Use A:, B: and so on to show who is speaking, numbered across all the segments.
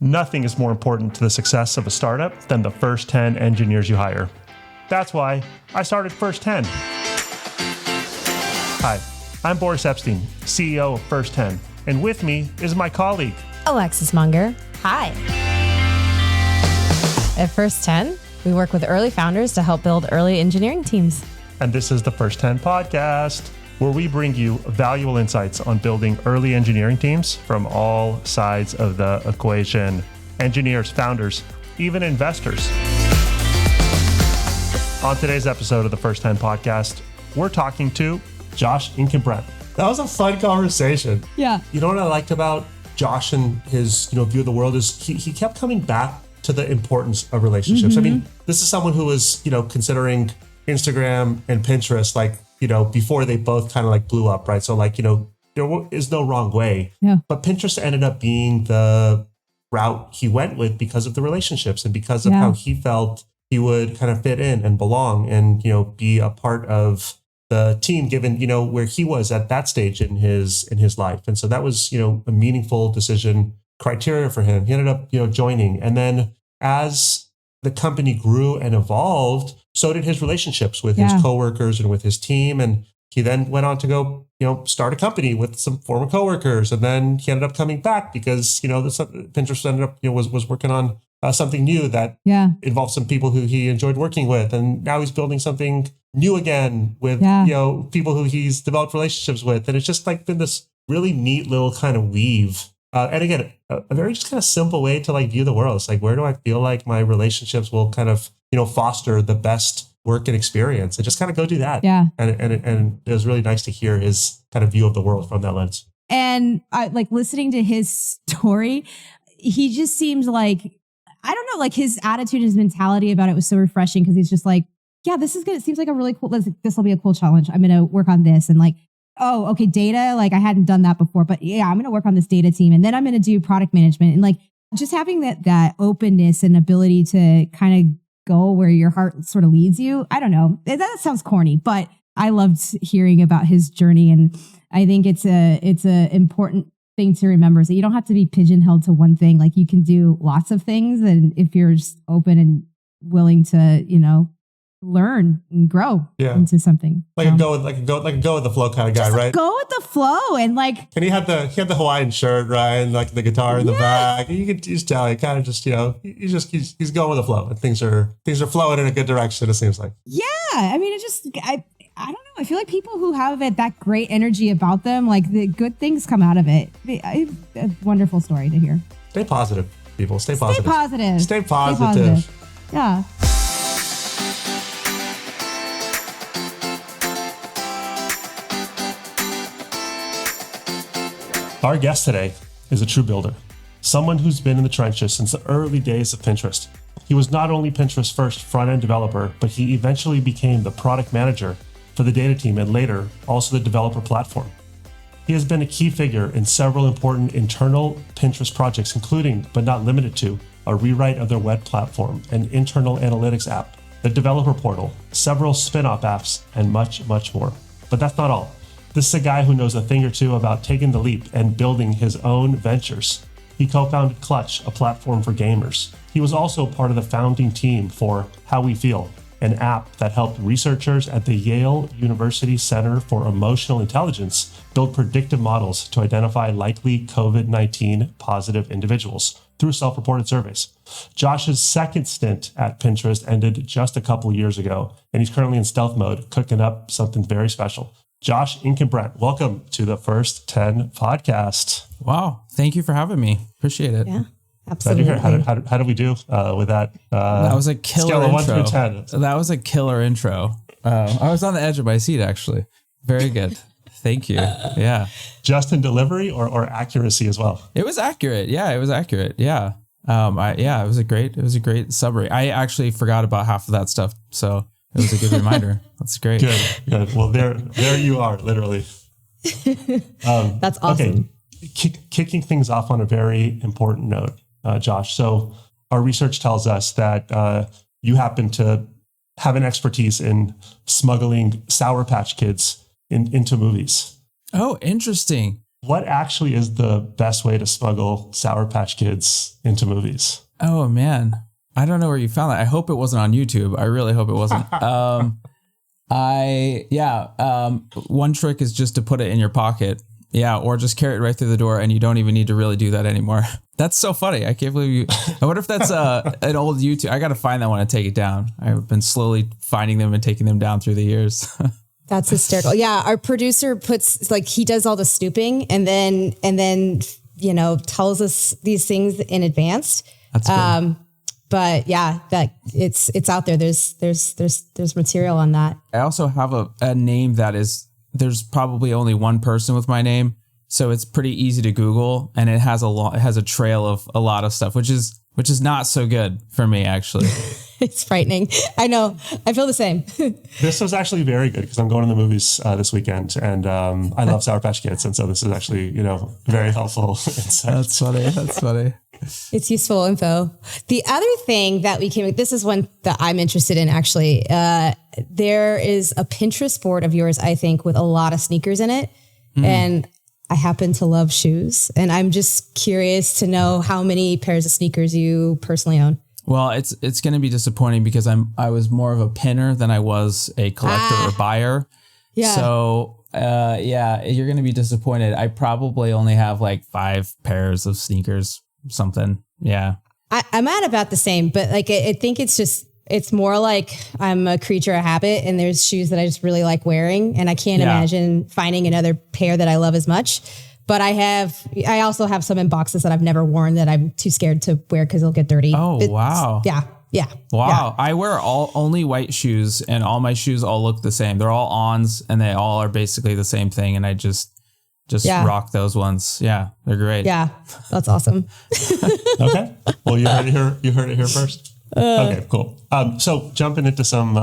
A: Nothing is more important to the success of a startup than the first 10 engineers you hire. That's why I started First 10. Hi, I'm Boris Epstein, CEO of First 10, and with me is my colleague,
B: Alexis Munger. Hi. At First 10, we work with early founders to help build early engineering teams.
A: And this is the First 10 podcast, where we bring you valuable insights on building early engineering teams from all sides of the equation. Engineers, founders, even investors. On today's episode of the First 10 podcast, we're talking to Josh Inkenbrandt.
C: That was a fun conversation.
B: Yeah.
C: You know what I liked about Josh and his view of the world is he kept coming back to the importance of relationships.
B: Mm-hmm.
C: I mean, this is someone who was, considering Instagram and Pinterest, before they both kind of blew up, right? So there is no wrong way.
B: Yeah.
C: But Pinterest ended up being the route he went with because of the relationships and because of how he felt he would kind of fit in and belong and, be a part of the team given, where he was at that stage in his life. And so that was, a meaningful decision criteria for him. He ended up, joining. And then as the company grew and evolved, so did his relationships with his coworkers and with his team. And he then went on to go, start a company with some former coworkers. And then he ended up coming back because, Pinterest ended up, was working on something new that involved some people who he enjoyed working with. And now he's building something new again with, people who he's developed relationships with. And it's just been this really neat little kind of weave. And again, a very just kind of simple way to view the world. It's where do I feel like my relationships will kind of, foster the best work and experience and just kind of go do that.
B: Yeah.
C: And it was really nice to hear his kind of view of the world from that lens.
D: And I listening to his story, he just seems his attitude and his mentality about it was so refreshing because he's just this is good. It seems like a really cool, this will be a cool challenge. I'm going to work on this. And oh, okay, data, I hadn't done that before, but I'm going to work on this data team. And then I'm going to do product management. And just having that openness and ability to kind of go where your heart sort of leads you. I don't know. That sounds corny, but I loved hearing about his journey. And I think it's a important thing to remember is that you don't have to be pigeonholed to one thing. You can do lots of things. And if you're just open and willing to, learn and grow into something.
C: Go with the flow kind of guy, right?
D: Go with the flow and
C: And he had the Hawaiian shirt, right? And the guitar in the back. You could just tell he kind of just, he's going with the flow and things are flowing in a good direction, it seems like.
D: Yeah. I mean, I don't know. I feel like people who have that great energy about them, the good things come out of it. A wonderful story to hear.
C: Stay positive, people. Stay positive.
D: Stay positive. Yeah.
A: Our guest today is a true builder, someone who's been in the trenches since the early days of Pinterest. He was not only Pinterest's first front-end developer, but he eventually became the product manager for the data team and later also the developer platform. He has been a key figure in several important internal Pinterest projects, including, but not limited to, a rewrite of their web platform, an internal analytics app, the developer portal, several spin-off apps, and much, much more. But that's not all. This is a guy who knows a thing or two about taking the leap and building his own ventures. He co-founded Klutch, a platform for gamers. He was also part of the founding team for How We Feel, an app that helped researchers at the Yale University Center for Emotional Intelligence build predictive models to identify likely COVID-19 positive individuals through self-reported surveys. Josh's second stint at Pinterest ended just a couple years ago, and he's currently in stealth mode, cooking up something very special. Josh Inkenbrandt, welcome to the First 10 podcast.
E: Wow. Thank you for having me. Appreciate it.
B: Yeah, absolutely.
A: How did we do with that?
E: That was a killer
A: scale of
E: intro.
A: 1 through 10.
E: That was a killer intro. I was on the edge of my seat, actually. Very good. Thank you. Yeah.
A: Just in delivery or accuracy as well?
E: It was accurate. Yeah, it was accurate. Yeah. It was a great summary. I actually forgot about half of that stuff. So it was a good reminder. That's great.
A: Good. Well, there you are, literally.
B: That's awesome.
A: Okay. Kicking things off on a very important note, Josh. So our research tells us that you happen to have an expertise in smuggling Sour Patch Kids into movies.
E: Oh, interesting.
A: what actually is the best way to smuggle Sour Patch Kids into movies?
E: Oh man, I don't know where you found that. I hope it wasn't on YouTube. I really hope it wasn't. One trick is just to put it in your pocket. Yeah, or just carry it right through the door, and you don't even need to really do that anymore. That's so funny. I can't believe you. I wonder if that's an old YouTube. I got to find that one and take it down. I've been slowly finding them and taking them down through the years.
D: That's hysterical. Yeah, our producer he does all the snooping and then tells us these things in advance.
E: That's good.
D: But yeah, that it's out there. There's material on that.
E: I also have a name that is. There's probably only one person with my name, so it's pretty easy to Google, and it has a trail of a lot of stuff, which is not so good for me, actually.
D: It's frightening. I know. I feel the same.
A: This was actually very good because I'm going to the movies this weekend, and I love Sour Patch Kids, and so this is actually very helpful.
E: That's funny.
D: It's useful info. The other thing that this is one that I'm interested in actually. There is a Pinterest board of yours, I think, with a lot of sneakers in it. And I happen to love shoes. And I'm just curious to know how many pairs of sneakers you personally own.
E: Well, it's going to be disappointing because I was more of a pinner than I was a collector or buyer. Yeah. So, you're going to be disappointed. I probably only have like 5 pairs of sneakers. Something. Yeah.
D: I'm at about the same, but I think it's more like I'm a creature of habit, and there's shoes that I just really like wearing, and I can't imagine finding another pair that I love as much. But I also have some in boxes that I've never worn that I'm too scared to wear because they'll get dirty.
E: Oh, wow.
D: Yeah.
E: Wow. Yeah. I wear only white shoes, and all my shoes all look the same. They're all Ons, and they all are basically the same thing. And I just rock those ones. Yeah, they're great.
D: Yeah, that's awesome.
A: Okay. Well, you heard it here first. Okay, cool. So jumping into some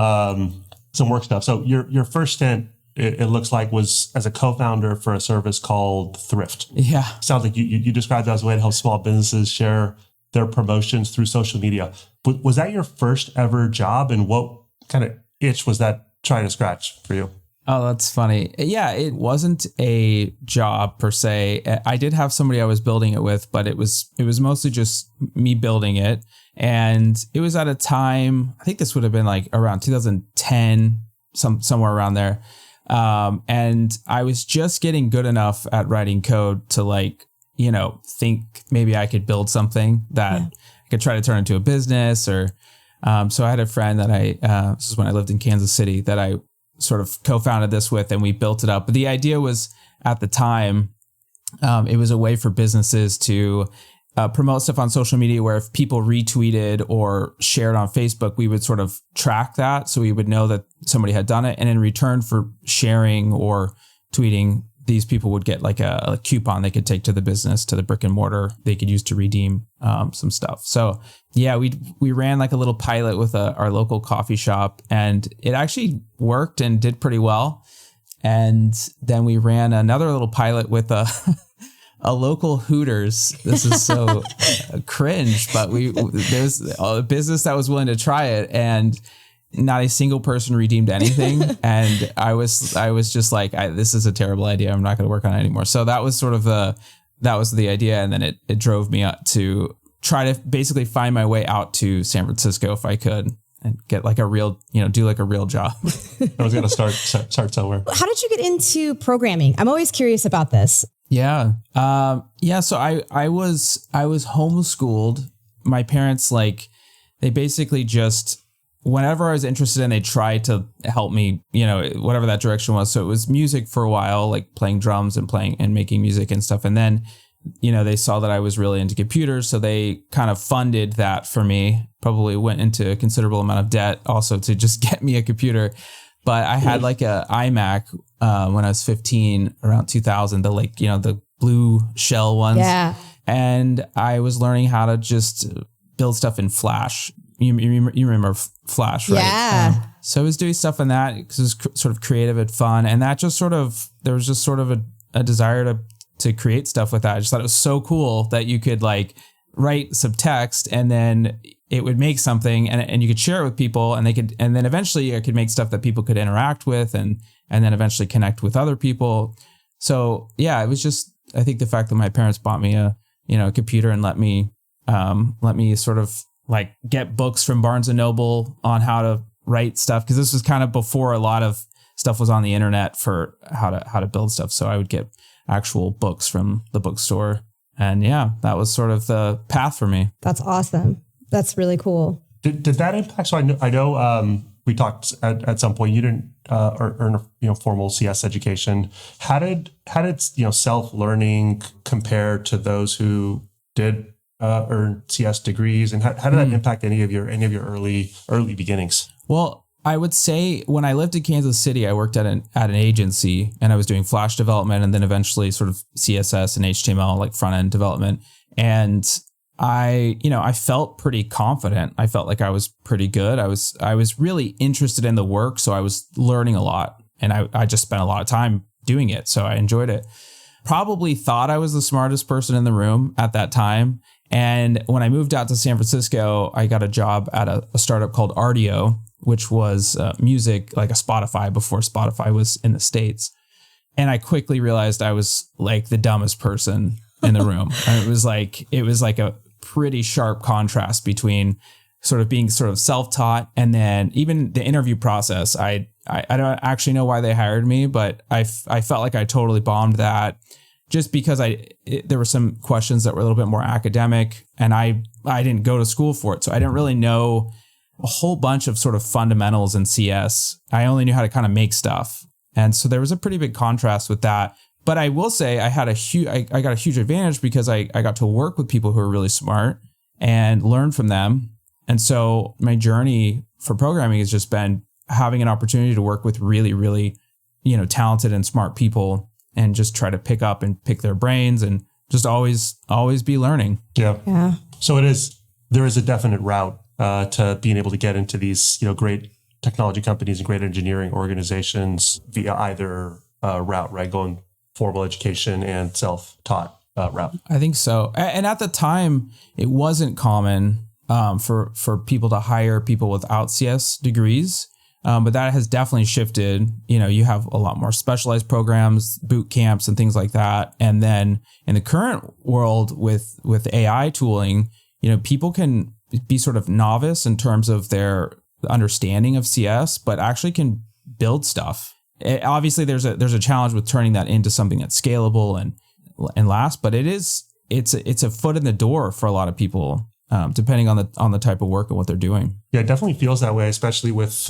A: work stuff. So your first stint, it looks like, was as a co-founder for a service called Thrift.
E: Yeah.
A: Sounds like you described that as a way to help small businesses share their promotions through social media. But was that your first ever job, and what kind of itch was that trying to scratch for you?
E: Oh, that's funny. Yeah, it wasn't a job per se. I did have somebody I was building it with, but it was mostly just me building it. And it was at a time, I think this would have been like around 2010, somewhere around there. And I was just getting good enough at writing code to think maybe I could build something that I could try to turn into a business or, so I had a friend that this is when I lived in Kansas City, that I sort of co-founded this with, and we built it up. But the idea was, at the time, it was a way for businesses to promote stuff on social media, where if people retweeted or shared on Facebook, we would sort of track that. So we would know that somebody had done it. And in return for sharing or tweeting, these people would get like a coupon they could take to the business, to the brick and mortar they could use to redeem some stuff. So yeah, we ran like a little pilot with our local coffee shop, and it actually worked and did pretty well. And then we ran another little pilot with a local Hooters. This is so cringe, but there's a business that was willing to try it, and not a single person redeemed anything. And I was just like, this is a terrible idea. I'm not going to work on it anymore. So that was sort of the idea. And then it drove me up to try to basically find my way out to San Francisco if I could, and get like a real, do like a real job.
A: I was going to start somewhere.
D: How did you get into programming? I'm always curious about this.
E: Yeah. So I was homeschooled. My parents, they basically just, whenever I was interested in, they tried to help me, whatever that direction was. So it was music for a while, like playing drums and making music and stuff. And then, they saw that I was really into computers. So they kind of funded that for me, probably went into a considerable amount of debt also to just get me a computer. But I had like a iMac when I was 15, around 2000, the blue shell ones. Yeah. And I was learning how to just build stuff in Flash. You remember Flash, right?
D: Yeah.
E: So I was doing stuff in that because it was sort of creative and fun. And that just there was just sort of a desire to create stuff with that. I just thought it was so cool that you could write some text and then it would make something and you could share it with people, and then eventually I could make stuff that people could interact with and then eventually connect with other people. So yeah, it was just, I think the fact that my parents bought me a computer and let me sort of like get books from Barnes and Noble on how to write stuff, because this was kind of before a lot of stuff was on the internet for how to build stuff. So I would get actual books from the bookstore, and yeah, that was sort of the path for me.
F: That's awesome. That's really cool.
C: Did that impact? So I know we talked at some point. You didn't earn a formal CS education. How did self-learning compare to those who did earn CS degrees, and how did that impact any of your early beginnings?
E: Well, I would say when I lived in Kansas City, I worked at an agency, and I was doing Flash development and then eventually sort of CSS and HTML, like front end development. And I felt pretty confident. I felt like I was pretty good. I was really interested in the work, so I was learning a lot, and I just spent a lot of time doing it. So I enjoyed it. Probably thought I was the smartest person in the room at that time. And when I moved out to San Francisco, I got a job at a startup called Rdio, which was music, like a Spotify before Spotify was in the States. And I quickly realized I was like the dumbest person in the room. And it was like a pretty sharp contrast between sort of being sort of self-taught, and then even the interview process. I don't actually know why they hired me, but I felt like I totally bombed that, just because there were some questions that were a little bit more academic, and I didn't go to school for it. So I didn't really know a whole bunch of sort of fundamentals in CS. I only knew how to kind of make stuff. And so there was a pretty big contrast with that. But I will say I got a huge advantage, because I got to work with people who are really smart and learn from them. And so my journey for programming has just been having an opportunity to work with really, really, talented and smart people, and just try to pick their brains, and just always be learning.
C: Yeah. So there is a definite route to being able to get into these, great technology companies and great engineering organizations via either route, right? Going formal education and self-taught route.
E: I think so. And at the time, it wasn't common for people to hire people without CS degrees. But that has definitely shifted. You have a lot more specialized programs, boot camps, and things like that. And then in the current world with AI tooling, people can be sort of novice in terms of their understanding of CS, but actually can build stuff. Obviously, there's a challenge with turning that into something that's scalable and lasts, but it's a foot in the door for a lot of people, depending on the type of work and what they're doing.
C: Yeah, it definitely feels that way, especially with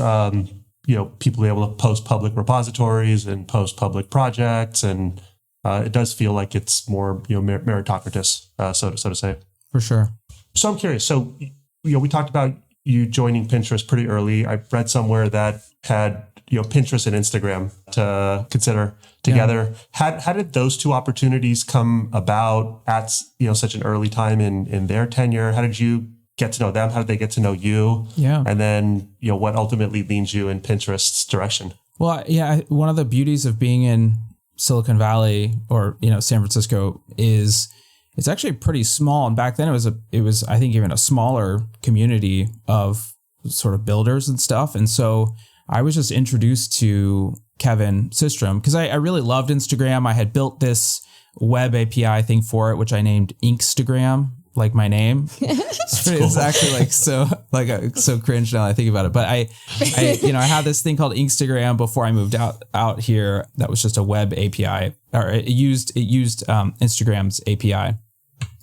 C: people able to post public repositories and post public projects, and it does feel like it's more meritocratous, so to say.
E: For sure.
C: So I'm curious. So we talked about you joining Pinterest pretty early. I read somewhere that had Pinterest and Instagram to consider together. Yeah. How did those two opportunities come about at such an early time in their tenure? How did you get to know them? How did they get to know you?
E: Yeah.
C: And then what ultimately leads you in Pinterest's direction? Well,
E: yeah, one of the beauties of being in Silicon Valley or San Francisco is it's actually pretty small. And back then it was I think even a smaller community of sort of builders and stuff. And so I was just introduced to Kevin Systrom because I really loved Instagram. I had built this web API thing for it, which I named Inkstagram, like my name. It's actually so cringe now that I think about it. But I had this thing called Inkstagram before I moved out here. That was just a web API, or it used Instagram's API,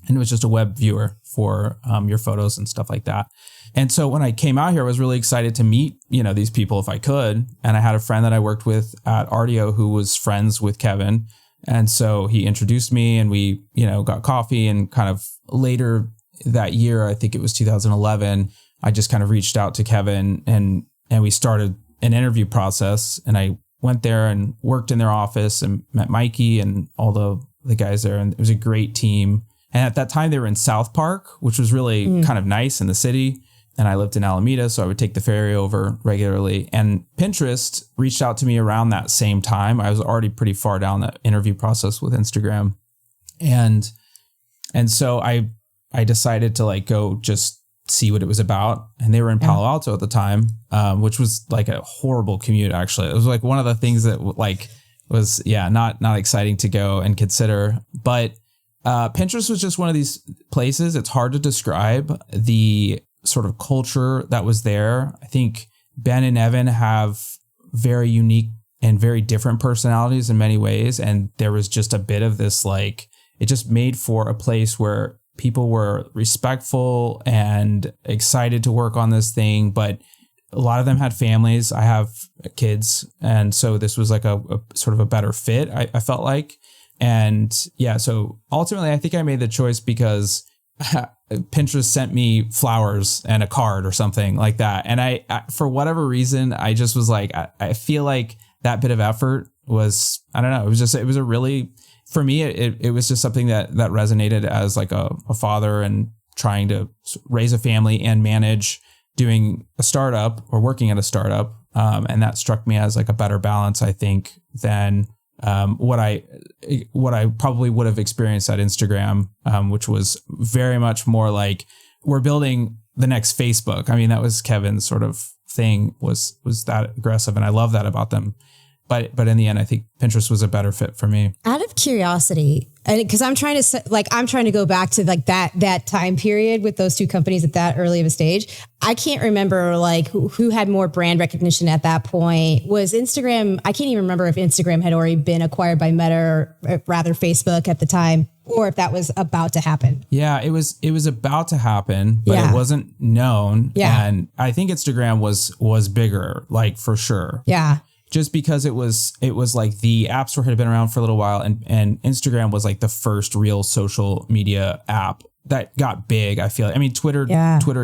E: and it was just a web viewer for your photos and stuff like that. And so when I came out here, I was really excited to meet, these people if I could. And I had a friend that I worked with at Rdio who was friends with Kevin. And so he introduced me and we, got coffee, and kind of later that year, I think it was 2011, I just kind of reached out to Kevin and we started an interview process, and I went there and worked in their office and met Mikey and all the guys there. And it was a great team. And at that time they were in South Park, which was really kind of nice in the city. And I lived in Alameda, so I would take the ferry over regularly. And Pinterest reached out to me around that same time. I was already pretty far down the interview process with Instagram. And so I decided to go just see what it was about. And they were in Palo Alto at the time, which was like a horrible commute, actually. It was like one of the things that was not exciting to go and consider. But Pinterest was just one of these places. It's hard to describe the sort of culture that was there. I think Ben and Evan have very unique and very different personalities in many ways. And there was just a bit of this, like, it just made for a place where people were respectful and excited to work on this thing. But a lot of them had families. I have kids. And so this was like a sort of a better fit, I felt like. And yeah, so ultimately I think I made the choice because Pinterest sent me flowers and a card or something like that. And I for whatever reason, I just was like, I feel like that bit of effort was, I don't know, it was a really, for me, it was just something that resonated as like a father and trying to raise a family and manage doing a startup or working at a startup. And that struck me as like a better balance, I think, than what I probably would have experienced at Instagram, which was very much more like we're building the next Facebook. I mean, that was Kevin's sort of thing, was that aggressive, and I love that about them. But in the end, I think Pinterest was a better fit for me.
F: Out of curiosity, because I'm trying to go back to like that time period with those two companies at that early of a stage. I can't remember like who had more brand recognition at that point. Was Instagram? I can't even remember if Instagram had already been acquired by Meta or rather Facebook at the time, or if that was about to happen.
E: Yeah, it was about to happen, but it wasn't known.
F: Yeah,
E: and I think Instagram was bigger, like for sure.
F: Yeah.
E: Just because it was like the App Store had been around for a little while, and Instagram was like the first real social media app that got big. I feel like. I mean, Twitter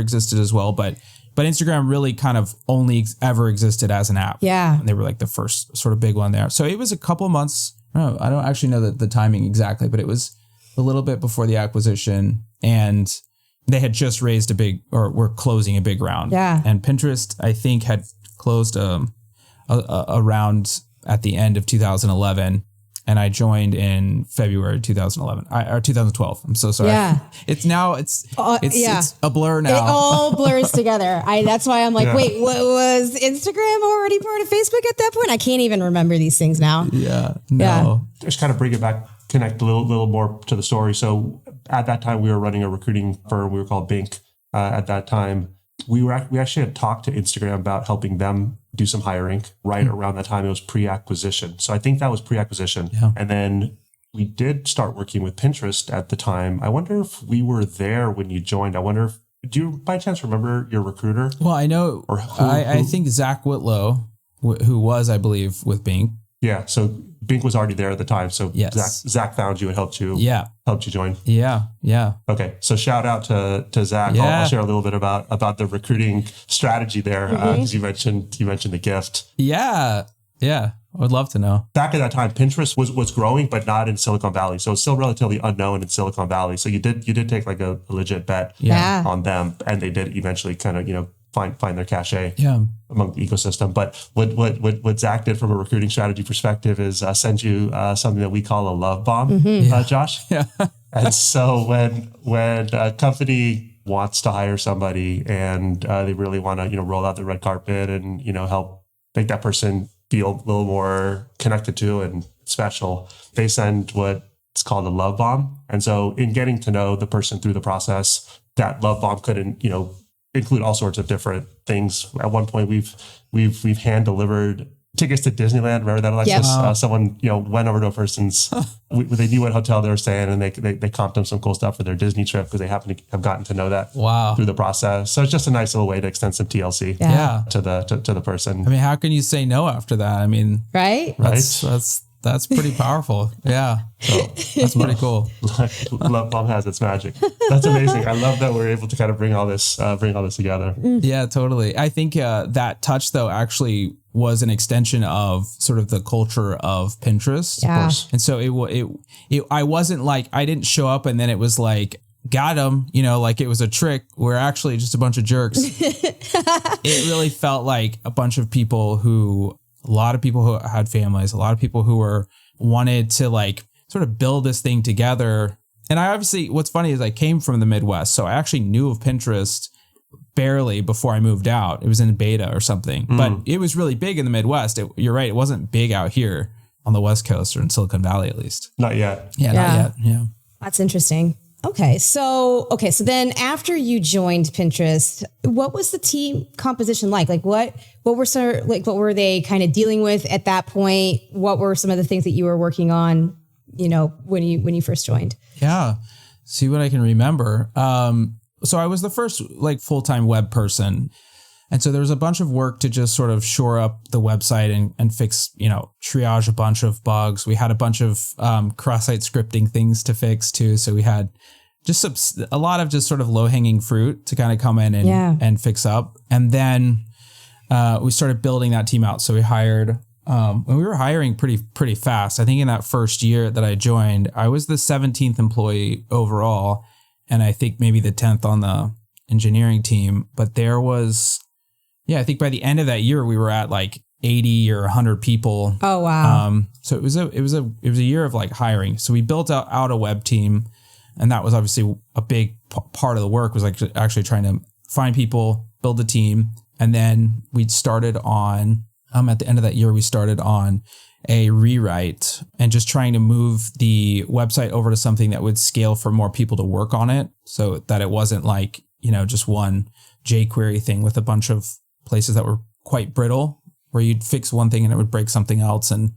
E: existed as well, but Instagram really kind of only ever existed as an app.
F: Yeah.
E: And they were like the first sort of big one there. So it was a couple months. I don't actually know the timing exactly, but it was a little bit before the acquisition, and they had just raised were closing a big round.
F: Yeah.
E: And Pinterest, I think, had closed around at the end of 2011, and I joined in February 2011 or 2012. I'm so sorry.
F: Yeah.
E: It's a blur now.
F: It all blurs together. That's why I'm like, wait, what, was Instagram already part of Facebook at that point? I can't even remember these things now.
E: Yeah. No.
C: Just kind of bring it back, connect a little more to the story. So at that time, we were running a recruiting firm. We were called Bink at that time. We actually had talked to Instagram about helping them do some hiring right around that time. It was pre-acquisition. So I think that was pre-acquisition. Yeah. And then we did start working with Pinterest at the time. I wonder if we were there when you joined. Do you by chance remember your recruiter?
E: Well, I know, or I think Zach Whitlow, who was, I believe, with Bink.
C: Yeah. So Bink was already there at the time. So
E: yes. Zach
C: found you and helped you join.
E: Yeah. Yeah.
C: Okay. So shout out to Zach. Yeah. I'll share a little bit about the recruiting strategy there. Because you mentioned the gift.
E: Yeah. Yeah. I would love to know.
C: Back at that time, Pinterest was growing, but not in Silicon Valley. So it's still relatively unknown in Silicon Valley. So you did take like a legit bet on them, and they did eventually kind of, find their cachet among the ecosystem. But what Zach did from a recruiting strategy perspective is send you something that we call a love bomb, Josh. Yeah. And so when a company wants to hire somebody and they really want to roll out the red carpet and help make that person feel a little more connected to and special, they send what's called a love bomb. And so in getting to know the person through the process, that love bomb could include all sorts of different things. At one point, we've hand delivered tickets to Disneyland. Remember that, Alexis?
F: Yes.
C: Someone went over to a person's. They knew what hotel they were staying, and they comped them some cool stuff for their Disney trip because they happen to have gotten to know that through the process. So it's just a nice little way to extend some TLC to the person.
E: I mean, how can you say no after that? I mean,
F: right?
E: That's pretty powerful. Yeah. So that's pretty cool.
C: Love bomb has its magic. That's amazing. I love that we're able to kind of bring all this together.
E: Yeah, totally. I think that touch though actually was an extension of sort of the culture of Pinterest.
F: Yeah.
C: Of course.
E: And so I wasn't like, I didn't show up and then it was like, got him, like it was a trick. We're actually just a bunch of jerks. It really felt like a bunch of people a lot of people who had families, a lot of people who wanted to like sort of build this thing together. And I obviously, what's funny is I came from the Midwest. So I actually knew of Pinterest barely before I moved out. It was in beta or something, but it was really big in the Midwest. You're right. It wasn't big out here. on the West Coast or in Silicon Valley, at least.
C: Not yet.
E: Yeah, not yet. Yeah.
F: That's interesting. Okay. So then after you joined Pinterest, what was the team composition like? Like what were they kind of dealing with at that point? What were some of the things that you were working on, when you first joined?
E: Yeah. See what I can remember. So I was the first full-time web person. And so there was a bunch of work to just sort of shore up the website and fix, triage a bunch of bugs. We had a bunch of cross-site scripting things to fix too. So we had just a lot of just sort of low-hanging fruit to kind of come in and fix up. And then we started building that team out. So we hired, and we were hiring pretty fast. I think in that first year that I joined, I was the 17th employee overall. And I think maybe the 10th on the engineering team. But there was... Yeah, I think by the end of that year, we were at 80 or 100 people.
F: Oh, wow.
E: So it was a year of hiring. So we built out a web team, and that was obviously a big part of the work was actually trying to find people, build the team. And then we started on, at the end of that year, we started on a rewrite and just trying to move the website over to something that would scale for more people to work on it so that it wasn't just one jQuery thing with a bunch of places that were quite brittle where you'd fix one thing and it would break something else. And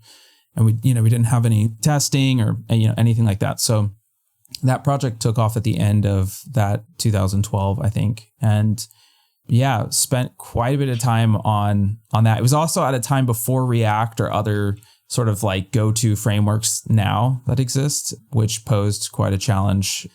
E: we didn't have any testing or, anything like that. So that project took off at the end of that 2012, I think. And yeah, spent quite a bit of time on that. It was also at a time before React or other sort of go-to frameworks now that exist, which posed quite a challenge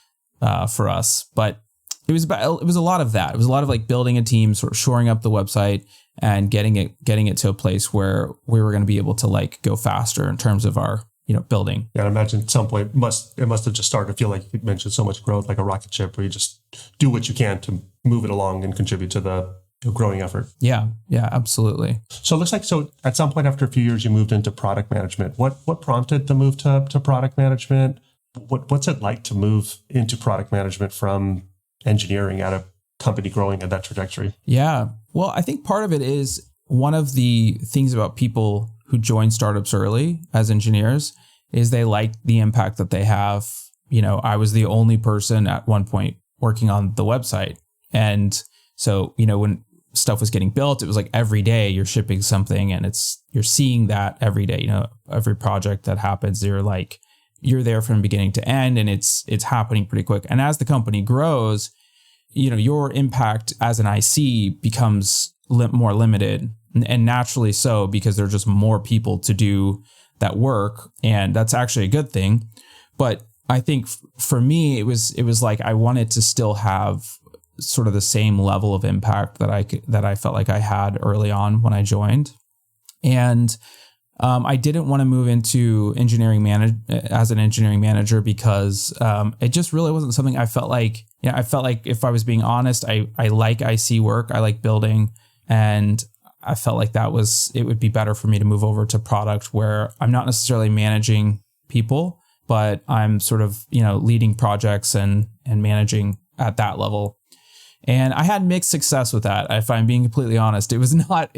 E: for us. But it was a lot of that. It was a lot of building a team, sort of shoring up the website and getting it to a place where we were going to be able to go faster in terms of our, building.
C: Yeah, I imagine at some point it must have just started to feel like you mentioned so much growth, like a rocket ship where you just do what you can to move it along and contribute to the growing effort.
E: Yeah, absolutely.
C: So it looks like at some point after a few years, you moved into product management. What prompted the move to product management? What's it like to move into product management from engineering at a company growing at that trajectory?
E: Yeah. Well, I think part of it is one of the things about people who join startups early as engineers is they like the impact that they have. I was the only person at one point working on the website. And so, when stuff was getting built, it was every day you're shipping something and you're seeing that every day, every project that happens, you're there from beginning to end and it's happening pretty quick. And as the company grows, your impact as an IC becomes more limited and naturally so because there are just more people to do that work. And that's actually a good thing. But I think for me, it was I wanted to still have sort of the same level of impact that I felt like I had early on when I joined. And I didn't want to move into as an engineering manager because it just really wasn't something I felt like. I felt like if I was being honest, I like IC work, I like building, and I felt like it would be better for me to move over to product where I'm not necessarily managing people, but I'm sort of leading projects and managing at that level. And I had mixed success with that. If I'm being completely honest, it was not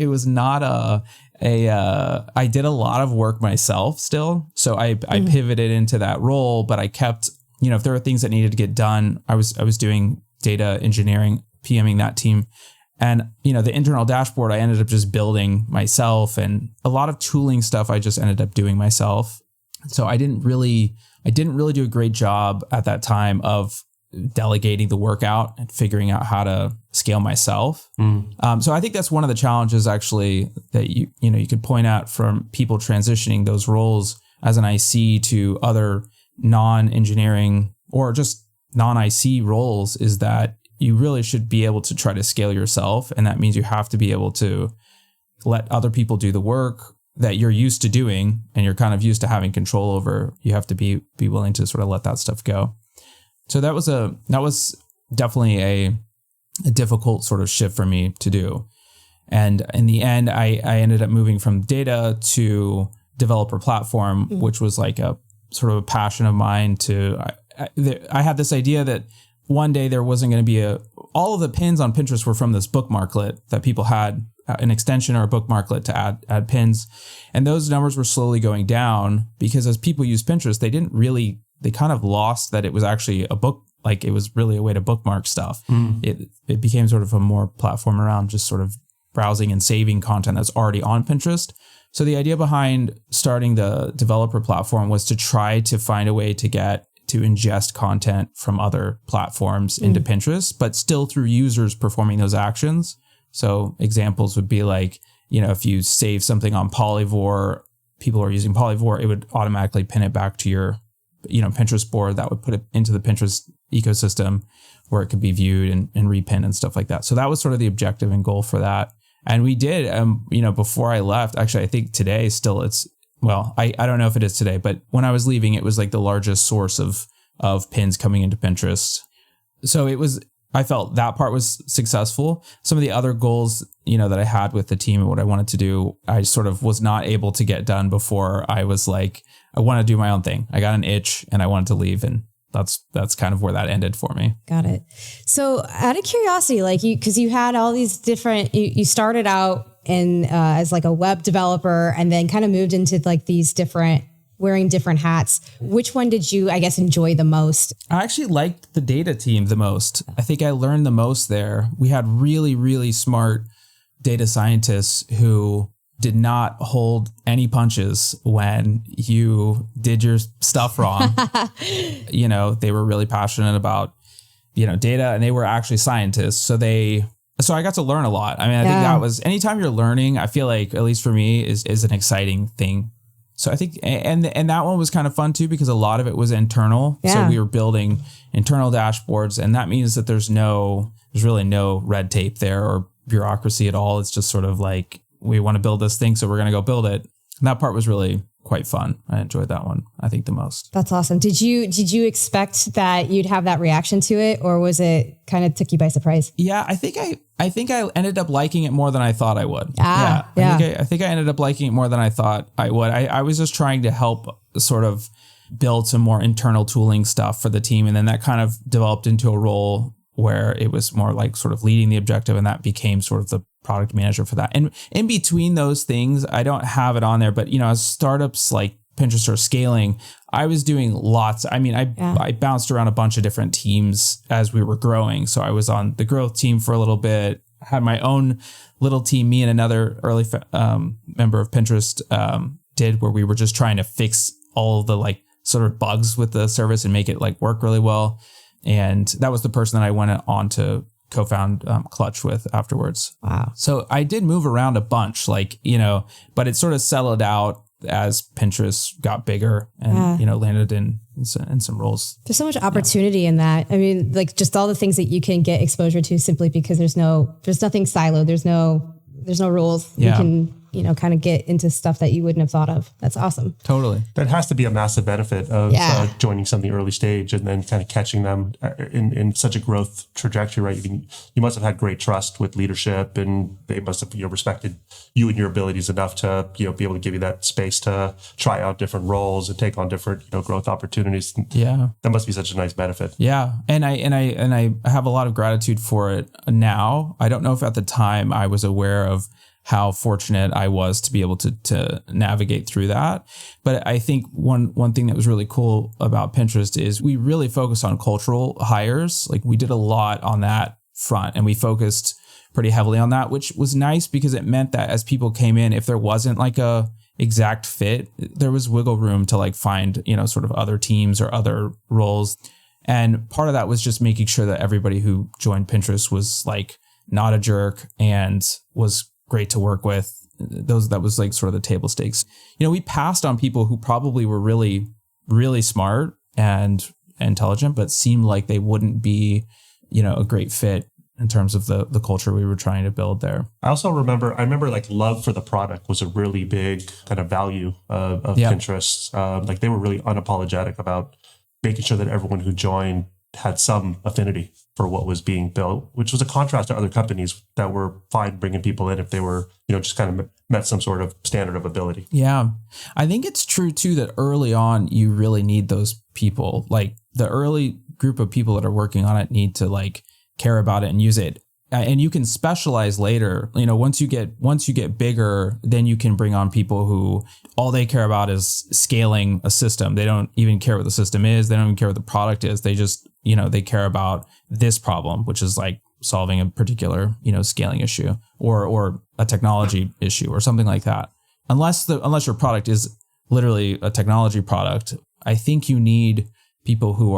E: I did a lot of work myself still. So I pivoted into that role, but I kept, if there were things that needed to get done, I was doing data engineering, PMing that team. And, the internal dashboard, I ended up just building myself, and a lot of tooling stuff I just ended up doing myself. So I didn't really do a great job at that time of delegating the work out and figuring out how to scale myself. So I think that's one of the challenges actually that you could point out from people transitioning those roles as an IC to other non-engineering or just non-IC roles is that you really should be able to try to scale yourself. And that means you have to be able to let other people do the work that you're used to doing and you're kind of used to having control over. You have to be willing to sort of let that stuff go. So that was definitely a difficult sort of shift for me to do. And in the end, I ended up moving from data to developer platform, which was like a sort of a passion of mine I had this idea that one day there wasn't going to be all of the pins on Pinterest were from this bookmarklet that people had an extension or a bookmarklet to add pins. And those numbers were slowly going down because as people use Pinterest, they kind of lost that it was actually a book, like it was really a way to bookmark stuff. It became sort of a more platform around just sort of browsing and saving content that's already on Pinterest. So the idea behind starting the developer platform was to try to find a way to ingest content from other platforms into Pinterest, but still through users performing those actions. So examples would be like, if you save something on Polyvore, people are using Polyvore, it would automatically pin it back to your, Pinterest board that would put it into the Pinterest ecosystem where it could be viewed and repinned and stuff like that. So that was sort of the objective and goal for that. And we did, before I left, actually, I think today still I don't know if it is today, but when I was leaving, it was like the largest source of pins coming into Pinterest. So I felt that part was successful. Some of the other goals, that I had with the team and what I wanted to do, I sort of was not able to get done before I was like, I want to do my own thing. I got an itch and I wanted to leave, and that's kind of where that ended for me.
F: Got it. So out of curiosity, because you had all these different, you started out as like a web developer and then kind of moved into like these wearing different hats. Which one did you, I guess, enjoy the most?
E: I actually liked the data team the most. I think I learned the most there. We had really, really smart data scientists who did not hold any punches when you did your stuff wrong. They were really passionate about, data, and they were actually scientists. So I got to learn a lot. I mean, I think that was, anytime you're learning, I feel like, at least for me, is an exciting thing. So I think, and that one was kind of fun too, because a lot of it was internal. Yeah. So we were building internal dashboards, and that means that there's really no red tape there or bureaucracy at all. It's just sort of like, we want to build this thing, so we're going to go build it. And that part was really quite fun. I enjoyed that one, I think, the most.
F: That's awesome. Did you expect that you'd have that reaction to it, or was it kind of took you by surprise?
E: Yeah, I think I ended up liking it more than I thought I would.
F: Yeah.
E: I think I ended up liking it more than I thought I would. I was just trying to help sort of build some more internal tooling stuff for the team. And then that kind of developed into a role where it was more like sort of leading the objective, and that became sort of the product manager for that. And in between those things, I don't have it on there, but as startups like Pinterest are scaling, I was doing lots. I mean, I bounced around a bunch of different teams as we were growing. So I was on the growth team for a little bit, had my own little team, me and another early member of Pinterest did, where we were just trying to fix all of the like sort of bugs with the service and make it like work really well. And that was the person that I went on to co-found Klutch with afterwards.
F: Wow.
E: So I did move around a bunch, but it sort of settled out as Pinterest got bigger and, landed in some roles.
F: There's so much opportunity in that. I mean, like just all the things that you can get exposure to simply because there's nothing siloed. There's no rules.
E: Yeah.
F: You can, kind of get into stuff that you wouldn't have thought of. That's awesome.
E: Totally.
C: That has to be a massive benefit of joining something early stage and then kind of catching them in such a growth trajectory, right? You must have had great trust with leadership, and they must have respected you and your abilities enough to be able to give you that space to try out different roles and take on different growth opportunities.
E: Yeah,
C: that must be such a nice benefit.
E: Yeah, and I have a lot of gratitude for it now. I don't know if at the time I was aware of how fortunate I was to be able to navigate through that. But I think one thing that was really cool about Pinterest is we really focus on cultural hires. Like we did a lot on that front, and we focused pretty heavily on that, which was nice because it meant that as people came in, if there wasn't like a exact fit, there was wiggle room to like find, sort of other teams or other roles. And part of that was just making sure that everybody who joined Pinterest was like not a jerk and was great to work with. That was like sort of the table stakes. We passed on people who probably were really, really smart and intelligent, but seemed like they wouldn't be, a great fit in terms of the culture we were trying to build there.
C: I remember like love for the product was a really big kind of value of Pinterest. Like they were really unapologetic about making sure that everyone who joined had some affinity for what was being built, which was a contrast to other companies that were fine bringing people in if they were, just kind of met some sort of standard of ability.
E: Yeah. I think it's true too that early on, you really need those people. Like the early group of people that are working on it need to like care about it and use it. and you can specialize later. Once you get bigger, then you can bring on people who all they care about is scaling a system. They don't even care what the system is. They don't even care what the product is. They just, they care about this problem, which is like solving a particular, scaling issue or a technology issue or something like that. Unless your product is literally a technology product, I think you need people who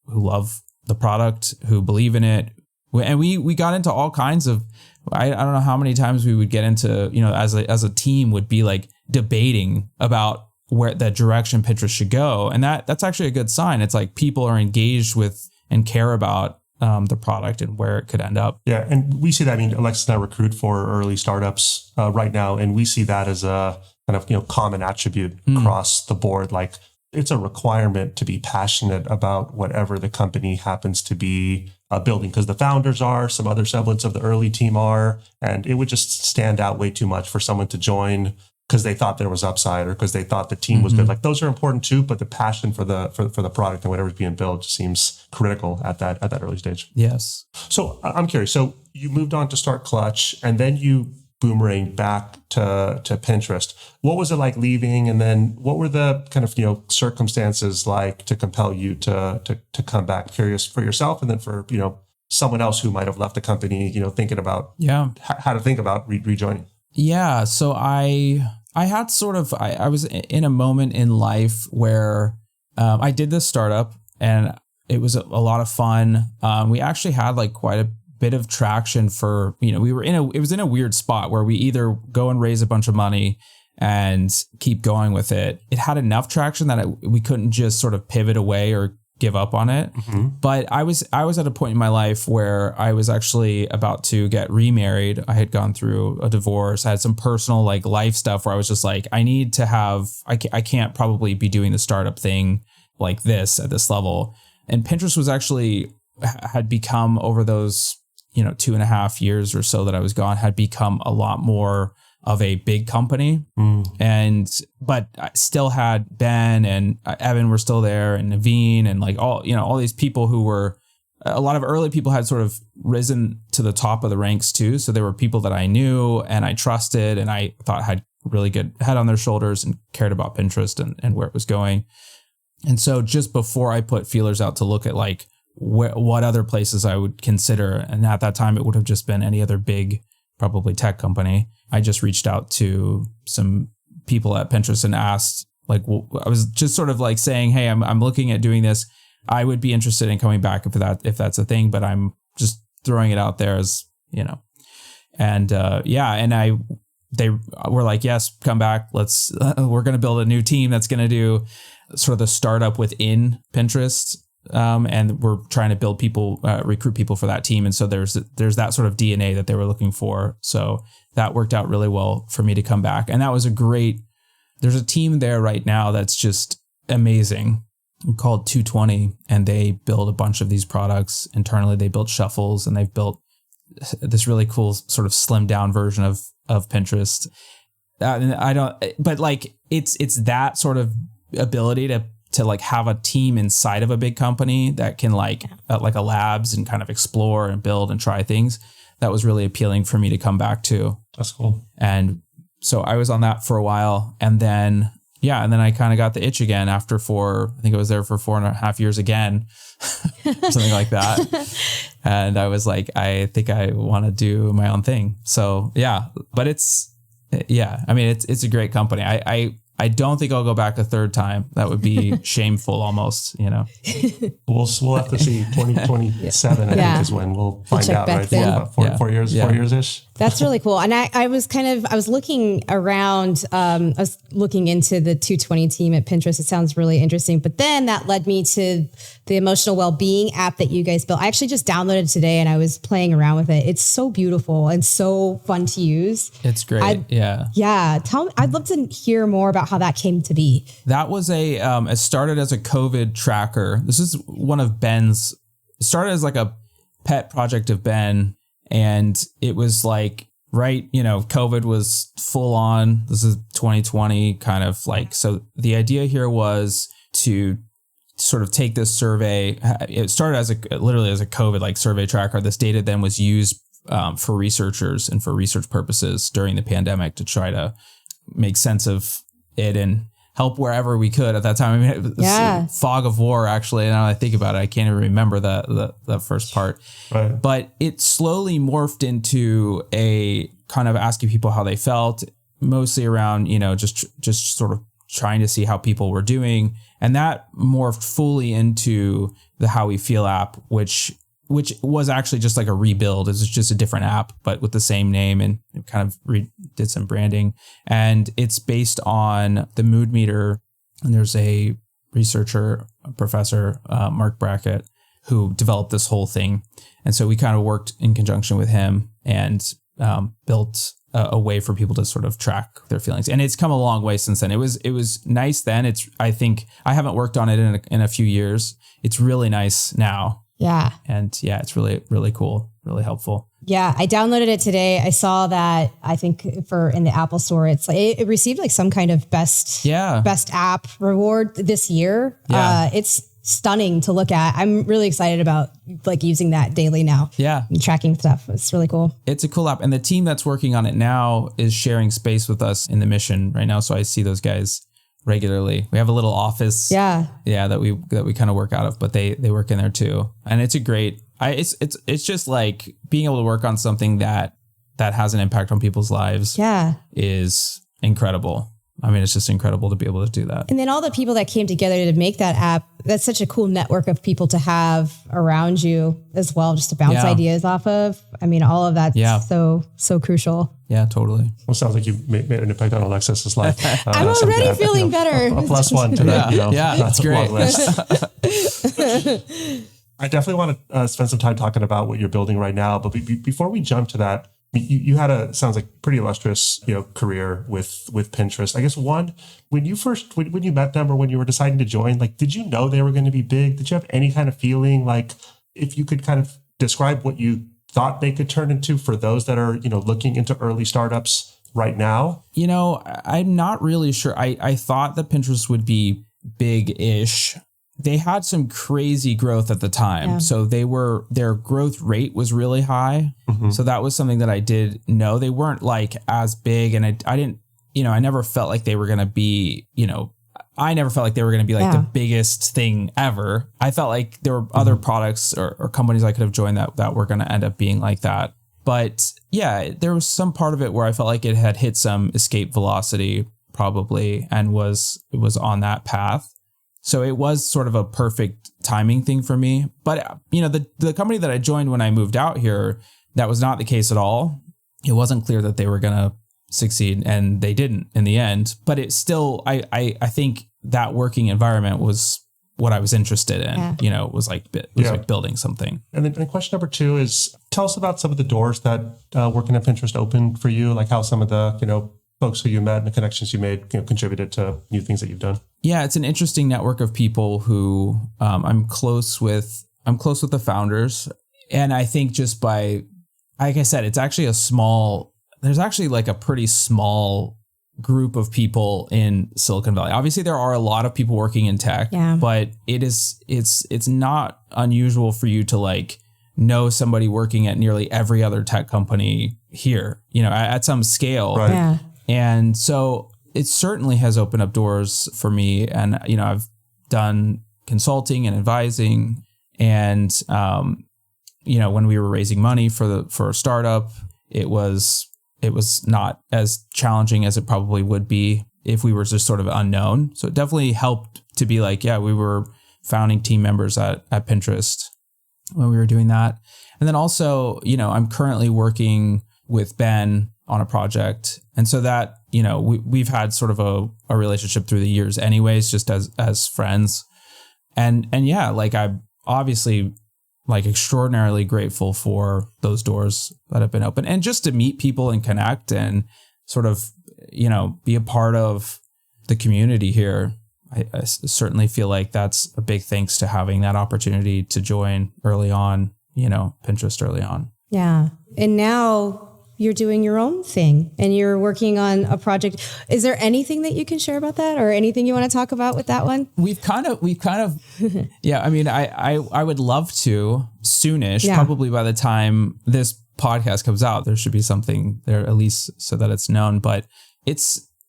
E: love the product, who believe in it. And we got into all kinds of, I don't know how many times we would get into, as a team would be like debating about where the direction Pinterest should go. And that's actually a good sign. It's like people are engaged with and care about the product and where it could end up.
C: Yeah. And we see that. I mean, Alexis and I recruit for early startups right now. And we see that as a kind of, common attribute across the board. Like, it's a requirement to be passionate about whatever the company happens to be building, because the founders are, some other semblance of the early team are, and it would just stand out way too much for someone to join because they thought there was upside or because they thought the team was good. Like, those are important too, but the passion for the product and whatever's being built just seems critical at that early stage.
E: Yes.
C: So I'm curious. So you moved on to start Klutch, and then you Boomerang back to Pinterest. What was it like leaving? And then what were the kind of, circumstances like to compel you to come back? Curious for yourself, and then for, someone else who might have left the company, thinking about how to think about rejoining.
E: Yeah. So I had I was in a moment in life where I did this startup and it was a lot of fun. We actually had like quite a bit of traction for, it was in a weird spot where we either go and raise a bunch of money and keep going with it. It had enough traction that we couldn't just sort of pivot away or give up on it. But I was at a point in my life where I was actually about to get remarried. I had gone through a divorce. I had some personal like life stuff where I was just like, I need to have, I can't probably be doing the startup thing like this at this level. And Pinterest was actually had become, over those 2.5 years or so that I was gone, had become a lot more of a big company. But I still had Ben and Evan were still there, and Naveen, and like all these people who were, a lot of early people had sort of risen to the top of the ranks too. So there were people that I knew and I trusted and I thought had really good head on their shoulders and cared about Pinterest and where it was going. And so just before I put feelers out to look at like what other places I would consider, and at that time it would have just been any other big, probably tech company, I just reached out to some people at Pinterest and asked, like, I was just sort of like saying, hey, I'm looking at doing this. I would be interested in coming back if that's a thing, but I'm just throwing it out there as, and they were like, yes, come back. We're going to build a new team that's going to do sort of the startup within Pinterest. And we're trying to build people, recruit people for that team. And so there's that sort of DNA that they were looking for. So that worked out really well for me to come back. And that was there's a team there right now that's just amazing, called 220. And they build a bunch of these products internally. They built shuffles, and they've built this really cool sort of slimmed down version of Pinterest. But like, it's that sort of ability to like have a team inside of a big company that can like a labs and kind of explore and build and try things. That was really appealing for me to come back to.
C: That's cool.
E: And so I was on that for a while, and then I kind of got the itch again after I think I was there for 4.5 years again, something like that. And I was like, I think I want to do my own thing. So yeah, but it's a great company. I don't think I'll go back a third time. That would be shameful almost, We'll
C: have to see. 2027, I think, is when we'll find out, right? About 4 years-ish.
F: That's really cool. And I was looking around, I was looking into the 220 team at Pinterest. It sounds really interesting. But then that led me to the emotional well-being app that you guys built. I actually just downloaded today and I was playing around with it. It's so beautiful and so fun to use.
E: It's great. Yeah.
F: I'd love to hear more about how that came to be.
E: That was it started as a COVID tracker. This is one of Ben's, it started as like a pet project of Ben. And it was like, COVID was full on. This is 2020 kind of like, so the idea here was to sort of take this survey. It started literally as a COVID like survey tracker. This data then was used for researchers and for research purposes during the pandemic to try to make sense of it and help wherever we could at that time. I mean, it was a fog of war, actually. Now that I think about it, I can't even remember the first part. Right. But it slowly morphed into a kind of asking people how they felt, mostly around, just sort of trying to see how people were doing. And that morphed fully into the How We Feel app, which was actually just like a rebuild. It was just a different app, but with the same name, and it kind of did some branding. And it's based on the mood meter. And there's a researcher, a professor, Mark Brackett, who developed this whole thing. And so we kind of worked in conjunction with him and built a way for people to sort of track their feelings. And it's come a long way since then. It was nice then. I think I haven't worked on it in a few years. It's really nice now.
F: Yeah.
E: And yeah, it's really, really cool, really helpful.
F: Yeah. I downloaded it today. I saw that, I think in the Apple Store, it received like some kind of best app reward this year. Yeah. It's stunning to look at. I'm really excited about like using that daily now.
E: Yeah.
F: And tracking stuff. It's really cool.
E: It's a cool app. And the team that's working on it now is sharing space with us in the mission right now. So I see those guys regularly. We have a little office.
F: Yeah.
E: Yeah. That we kind of work out of, but they work in there too. And it's a great, it's just like being able to work on something that has an impact on people's lives.
F: Yeah.
E: Is incredible. I mean, it's just incredible to be able to do that.
F: And then all the people that came together to make that app, that's such a cool network of people to have around you as well, just to bounce ideas off of. I mean, all of that's so crucial.
E: Yeah, totally.
C: Well, sounds like you made an impact on Alexis's life.
F: I'm already feeling better.
C: A +1 to that.
E: Yeah, that's great.
C: I definitely want to spend some time talking about what you're building right now. But before we jump to that, you had sounds like pretty illustrious, career with Pinterest. I guess when you met them or when you were deciding to join, like, did you know they were going to be big? Did you have any kind of feeling, like, if you could kind of describe what you thought they could turn into for those that are, looking into early startups right now?
E: I'm not really sure. I thought that Pinterest would be big-ish. They had some crazy growth at the time. Yeah. So their growth rate was really high. Mm-hmm. So that was something that I did know. They weren't like as big, and I didn't, I never felt like they were going to be, I never felt like they were going to be like the biggest thing ever. I felt like there were other products or companies I could have joined that were going to end up being like that. But yeah, there was some part of it where I felt like it had hit some escape velocity probably, and it was on that path. So it was sort of a perfect timing thing for me. But, the company that I joined when I moved out here, that was not the case at all. It wasn't clear that they were going to succeed, and they didn't in the end. But it still, I think that working environment was what I was interested in. Yeah. It was like building something. And
C: then question number 2 is, tell us about some of the doors that working at Pinterest opened for you, like how some of the, folks who you met and the connections you made, contributed to new things that you've done.
E: Yeah, it's an interesting network of people who I'm close with. I'm close with the founders. And I think just by, like I said, it's actually there's actually like a pretty small group of people in Silicon Valley. Obviously, there are a lot of people working in tech, but it's not unusual for you to like know somebody working at nearly every other tech company here, at some scale.
C: Right.
F: Yeah.
E: And so it certainly has opened up doors for me. And, I've done consulting and advising. And, when we were raising money for a startup, it was not as challenging as it probably would be if we were just sort of unknown. So it definitely helped to be like, we were founding team members at Pinterest when we were doing that. And then also, I'm currently working with Ben on a project. And so that, we've had sort of a relationship through the years anyways, just as friends. And yeah, like I'm obviously like extraordinarily grateful for those doors that have been open, and just to meet people and connect and sort of, be a part of the community here. I certainly feel like that's a big thanks to having that opportunity to join early on, Pinterest early on.
F: Yeah. And now you're doing your own thing and you're working on a project. Is there anything that you can share about that, or anything you want to talk about with that one?
E: We've kind of, yeah. I mean, I would love to soonish, probably by the time this podcast comes out, there should be something there at least so that it's known. But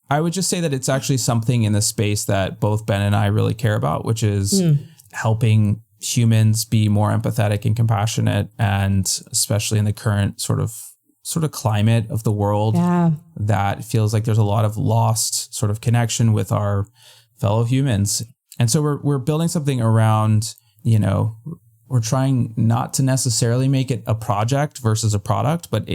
E: I would just say that it's actually something in the space that both Ben and I really care about, which is helping humans be more empathetic and compassionate, and especially in the current sort of climate of the world that feels like there's a lot of lost sort of connection with our fellow humans. And so we're building something around, we're trying not to necessarily make it a project versus a product, but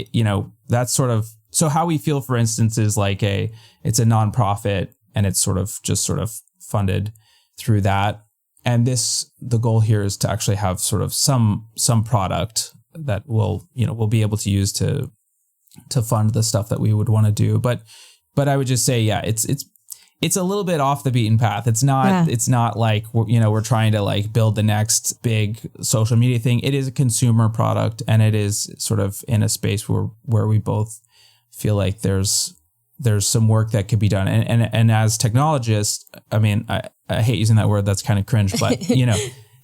E: that's sort of, so how we feel, for instance, is like it's a nonprofit, and it's sort of funded through that. And the goal here is to actually have sort of some product that we'll be able to use to fund the stuff that we would want to do. But I would just say, it's a little bit off the beaten path. It's not like, we're trying to like build the next big social media thing. It is a consumer product, and it is sort of in a space where we both feel like there's some work that could be done. And as technologists, I mean, I hate using that word. That's kind of cringe, but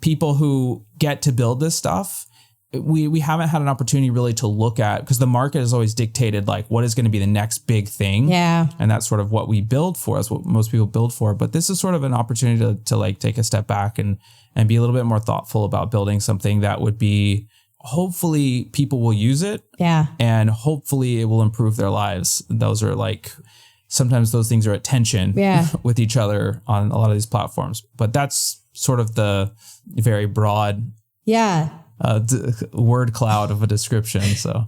E: people who get to build this stuff, we haven't had an opportunity really to look at, because the market has always dictated like what is going to be the next big thing. Yeah. And that's sort of what we build for. That's what most people build for. But this is sort of an opportunity to like take a step back and be a little bit more thoughtful about building something that would be, hopefully people will use it. Yeah. And hopefully it will improve their lives. Those are like, sometimes those things are at tension with each other on a lot of these platforms. But that's sort of the very broad word cloud of a description. So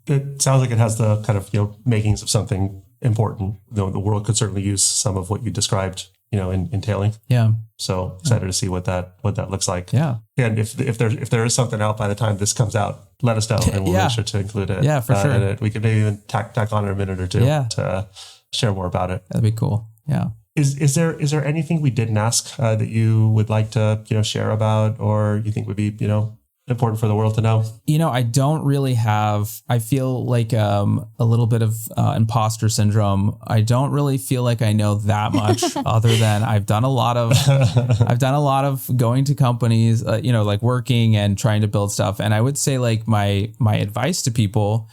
C: it sounds like it has the kind of makings of something important. The world could certainly use some of what you described, entailing. Yeah. So excited to see what that looks like. Yeah. And if there is something out by the time this comes out, let us know, and we'll make sure to include it. Yeah, for sure. And we could maybe even tack on in a minute or two to share more about it.
E: That'd be cool. Yeah.
C: Is there anything we didn't ask that you would like to share about, or you think would be important for the world to know?
E: I don't really I feel like a little bit of imposter syndrome. I don't really feel like I know that much other than I've done a lot of going to companies, like working and trying to build stuff. And I would say like my advice to people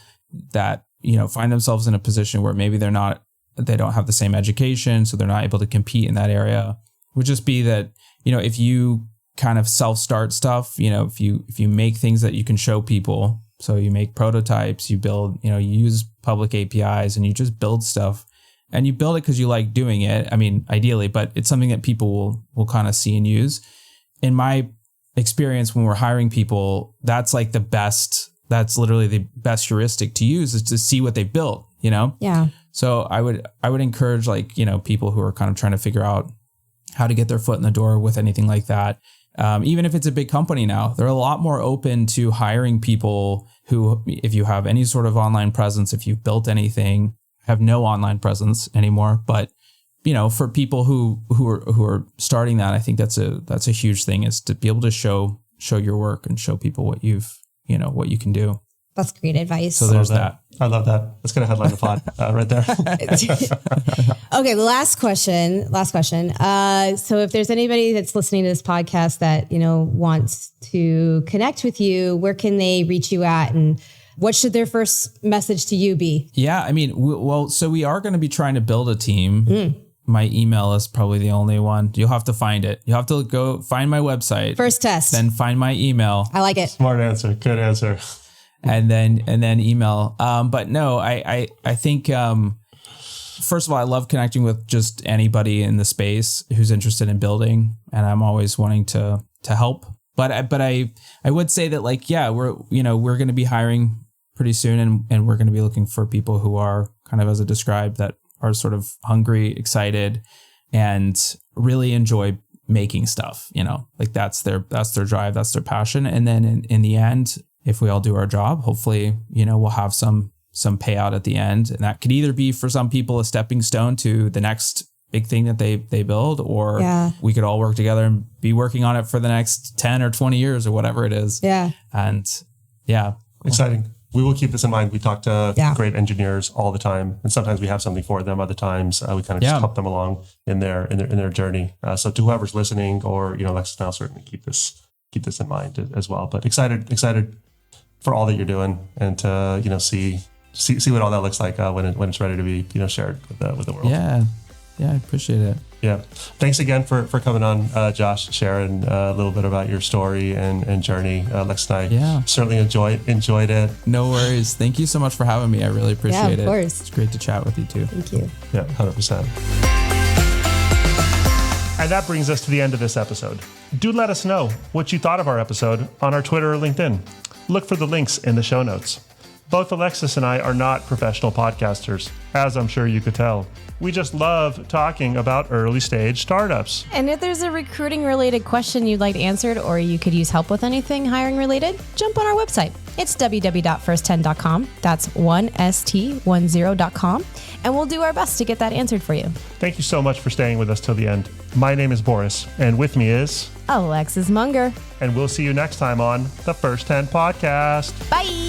E: that, find themselves in a position where maybe they don't have the same education, so they're not able to compete in that area, would just be that, if you kind of self-start stuff, if you make things that you can show people, so you make prototypes, you build, you use public APIs, and you just build stuff, and you build it because you like doing it. I mean, ideally, but it's something that people will kind of see and use. In my experience, when we're hiring people, that's like that's literally the best heuristic to use, is to see what they built, Yeah. So I would encourage people who are kind of trying to figure out how to get their foot in the door with anything like that. Even if it's a big company now, they're a lot more open to hiring people who, if you have any sort of online presence, if you've built anything, have no online presence anymore. But, for people who are starting that, I think that's a huge thing, is to be able to show your work and show people what what you can do.
F: That's great advice.
E: So there's that.
C: I love that. That's going to headline the pod right there.
F: Okay. The last question. So if there's anybody that's listening to this podcast that, wants to connect with you, where can they reach you at, and what should their first message to you be?
E: Yeah. I mean, so we are going to be trying to build a team. My email is probably the only one. You'll have to find it. You have to go find my website.
F: First test.
E: Then find my email.
F: I like it.
C: Smart answer. Good answer.
E: And then email. But no, I think, first of all, I love connecting with just anybody in the space who's interested in building, and I'm always wanting to help. But I would say that we're going to be hiring pretty soon, and we're going to be looking for people who are kind of, as I described, that are sort of hungry, excited, and really enjoy making stuff. That's their drive, that's their passion. And then in the end, if we all do our job, hopefully, we'll have some payout at the end. And that could either be, for some people, a stepping stone to the next big thing that they build, or we could all work together and be working on it for the next 10 or 20 years or whatever it is. Yeah. And
C: exciting. We will keep this in mind. We talk to great engineers all the time, and sometimes we have something for them. Other times we kind of just help them along in their journey. So to whoever's listening, or Lexus and I'll certainly keep this in mind as well. But excited for all that you're doing, and to see what all that looks like when it's ready to be shared with the world.
E: Yeah, I appreciate it.
C: Yeah. Thanks again for coming on, Josh, sharing a little bit about your story and journey. Lex and I certainly enjoyed it.
E: No worries. Thank you so much for having me. I really appreciate it.
F: Of course.
E: It's great to chat with you too.
F: Thank you.
C: Yeah, 100%.
A: And that brings us to the end of this episode. Do let us know what you thought of our episode on our Twitter or LinkedIn. Look for the links in the show notes. Both Alexis and I are not professional podcasters, as I'm sure you could tell. We just love talking about early stage startups.
B: And if there's a recruiting related question you'd like answered, or you could use help with anything hiring related, jump on our website. It's www.first10.com. That's 1st10.com. And we'll do our best to get that answered for you.
A: Thank you so much for staying with us till the end. My name is Boris, and with me is
B: Alexis Munger.
A: And we'll see you next time on the First 10 Podcast.
B: Bye.